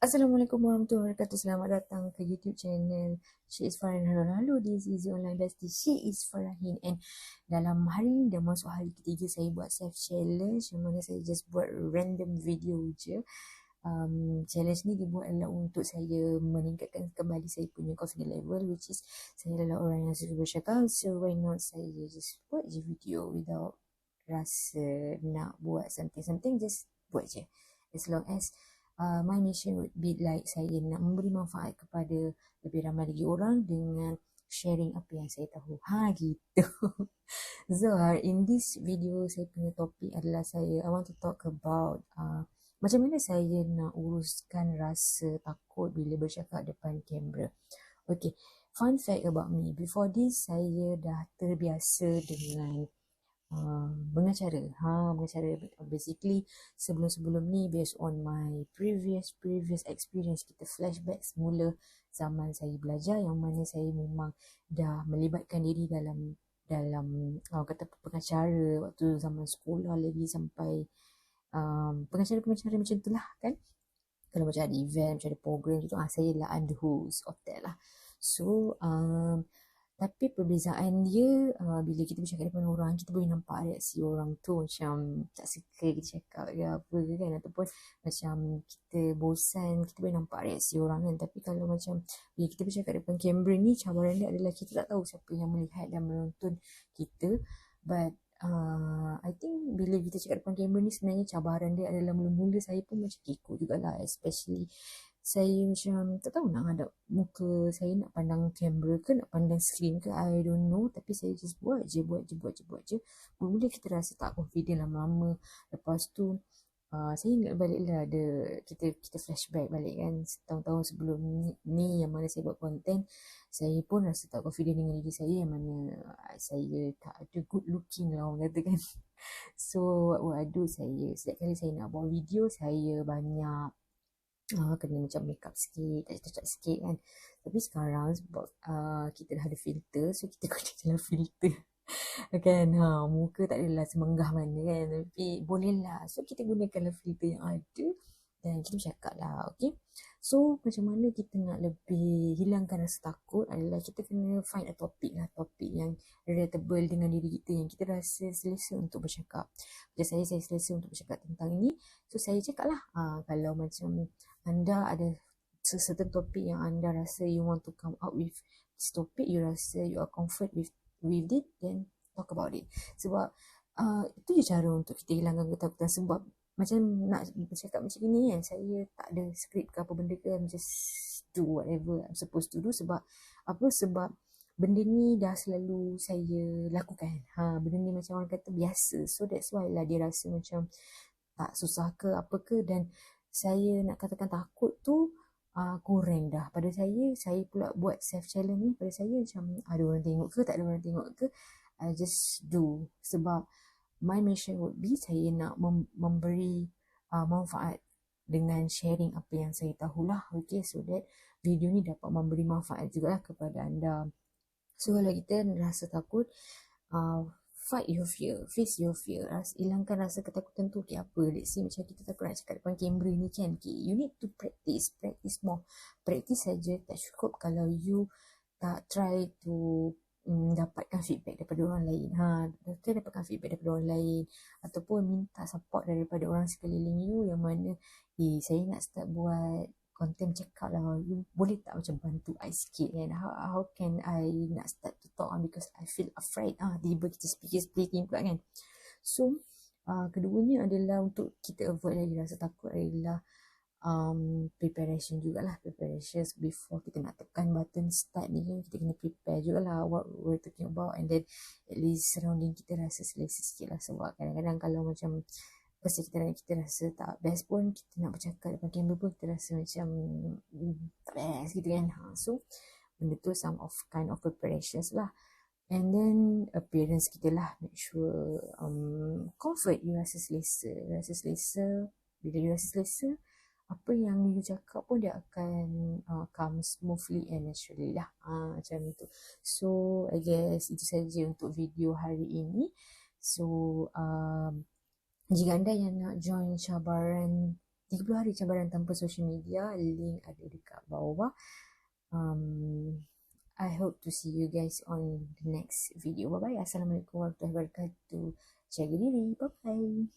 Assalamualaikum warahmatullahi wabarakatuh. Selamat datang ke YouTube channel She is Farahin. Halo, this is your online bestie. She is Farahin. And dalam hari ni dah masuk hari ketiga saya buat self challenge, yang mana saya just buat random video je. Challenge ni dibuat adalah untuk saya meningkatkan kembali saya punya confidence level, which is saya adalah orang yang suka bercakap. So why not saya just buat je video without rasa nak buat something, just buat je. As long as my mission would be like saya nak memberi manfaat kepada lebih ramai lagi orang dengan sharing apa yang saya tahu. Gitu. So in this video saya punya topik adalah I want to talk about macam mana saya nak uruskan rasa takut bila bercakap depan kamera. Okay, fun fact about me. Before this saya dah terbiasa dengan mengacara. Basically sebelum ni based on my previous experience, kita flashback semula zaman saya belajar, yang mana saya memang dah melibatkan diri dalam kata pengacara waktu zaman sekolah lagi, sampai pengacara macam tu lah kan. Kalau macam ada event, macam ada program gitu, saya lah I'm the host of that lah. So tapi perbezaan dia bila kita bercakap depan orang, kita boleh nampak reaksi orang tu macam tak suka kita cakap ke apa ke kan, ataupun macam kita bosan, kita boleh nampak reaksi orang kan. Tapi kalau macam bila kita bercakap depan kamera ni, cabaran dia adalah kita tak tahu siapa yang melihat dan menonton kita. But I think bila kita cakap depan kamera ni, sebenarnya cabaran dia adalah mula-mula saya pun macam kekok jugalah, especially saya macam tak tahu nak hadap muka saya, nak pandang kamera ke nak pandang screen ke, I don't know. Tapi saya just buat je. Mula-mula kita rasa tak confident lama-lama. Lepas tu saya ingat balik lah, kita flashback balik kan, tahun-tahun sebelum ni yang mana saya buat konten, saya pun rasa tak confident dengan diri saya, yang mana saya tak ada good looking lah orang kata kan. So what I do, setiap kali saya nak buat video, saya banyak kena macam make up sikit, touch sikit kan. Tapi sekarang sebab kita dah ada filter, so kita guna dalam filter kan, muka tak adalah semenggah mana kan, tapi boleh lah. So kita gunakanlah filter yang ada dan kita bercakap lah. Okay, so macam mana kita nak lebih hilangkan rasa takut adalah kita kena find a topic yang relatable dengan diri kita, yang kita rasa selesa untuk bercakap. Macam saya selesa untuk bercakap tentang ini, so saya cakap lah. Kalau macam anda ada certain topik yang anda rasa you want to come out with this topic, you rasa you are comfort with it, then talk about it. Sebab itu je cara untuk kita hilangkan ketakutan. Sebab macam nak bercakap macam ni kan, saya tak ada skrip ke apa benda ke, just do whatever I'm supposed to do. Sebab benda ni dah selalu saya lakukan. Benda ni macam orang kata biasa. So that's why lah dia rasa macam tak susah ke apa ke. Dan saya nak katakan takut tu kurang dah pada saya pula buat self challenge ni. Pada saya macam ada orang tengok ke, tak ada orang tengok ke, I just do. Sebab my mission would be saya nak memberi manfaat dengan sharing apa yang saya tahulah. Okay, so that video ni dapat memberi manfaat jugalah kepada anda. So kalau kita rasa takut, fight your fear, face your fear, hilangkan rasa ketakutan tu. Okay, apa, let's say macam kita takut nak cakap depan kamera ni kan, okay, you need to practice more. Practice saja tak cukup kalau you tak try to dapatkan feedback daripada orang lain. Dapatkan feedback daripada orang lain, ataupun minta support daripada orang sekeliling you, yang mana saya nak start buat konten, cakap lah, you boleh tak macam bantu I sikit kan, how can I nak start to talk because I feel afraid. Tiba kita speaking pula kan. So keduanya adalah untuk kita avoid lagi rasa takut adalah preparation jugalah. Preparations before kita nak tekan button start ni kan, kita kena prepare jugalah what we're talking about, and then at least surrounding kita rasa selesa sikit lah. Sebab kadang-kadang kalau macam pasal kita rasa tak best pun, kita nak bercakap depan kamera pun kita rasa macam tak best gitu kan. So benda tu some of kind of preparations lah. And then appearance kita lah, make sure comfort, you rasa selesa. Bila you rasa selesa, apa yang you cakap pun dia akan come smoothly and naturally lah. Macam tu. So I guess itu saja untuk video hari ini. So jika anda yang nak join cabaran 30 hari cabaran tanpa social media. Link ada dekat bawah. I hope to see you guys on the next video. Bye bye. Assalamualaikum warahmatullahi wabarakatuh. Jaga diri. Bye bye.